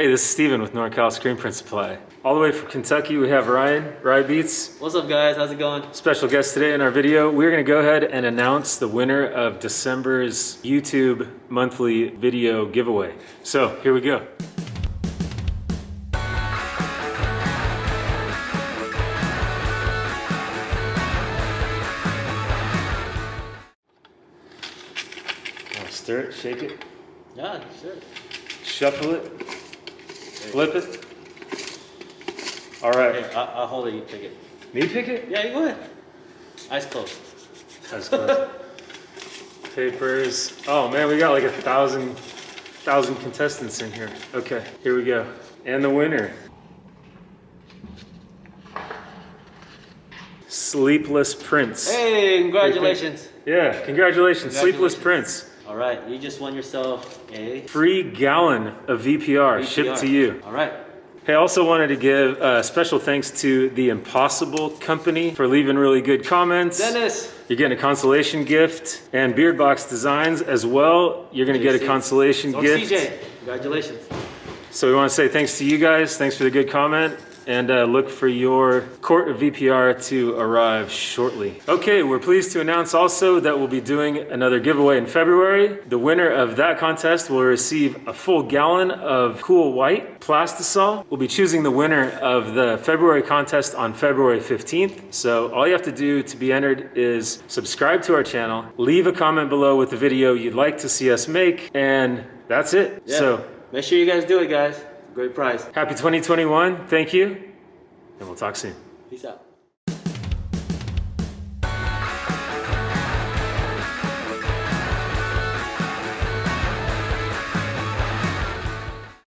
Hey, this is Steven with NorCal Screen Print Supply. All the way from Kentucky, we have Ryan Beats. What's up, guys? How's it going? Special guest today in our video. We're gonna go ahead and announce the winner of December's YouTube monthly video giveaway. So here we go. Stir it, shake it. Yeah, sure. Shuffle it. Flip it. All right. Here, I'll hold it, you pick it. Me pick it? Yeah, you go ahead. Eyes closed. Eyes closed. Papers. Oh man, we got like 1,000 contestants in here. Okay, here we go. And the winner. Sleepless Prince. Hey, congratulations. Yeah, congratulations. Sleepless Prince. All right, you just won yourself a free gallon of VPR shipped to you. All right. Hey, I also wanted to give special thanks to the Impossible Company for leaving really good comments. Dennis! You're getting a consolation gift, and Beardbox Designs as well. You're gonna get a consolation gift. CJ, congratulations. So we wanna say thanks to you guys. Thanks for the good comment. And look for your quart of VPR to arrive shortly. Okay, we're pleased to announce also that we'll be doing another giveaway in February. The winner of that contest will receive a full gallon of Cool White Plastisol. We'll be choosing the winner of the February contest on February 15th. So all you have to do to be entered is subscribe to our channel, leave a comment below with the video you'd like to see us make, and that's it. Yeah. So make sure you guys do it, guys. Great prize. Happy 2021. Thank you. And we'll talk soon. Peace out.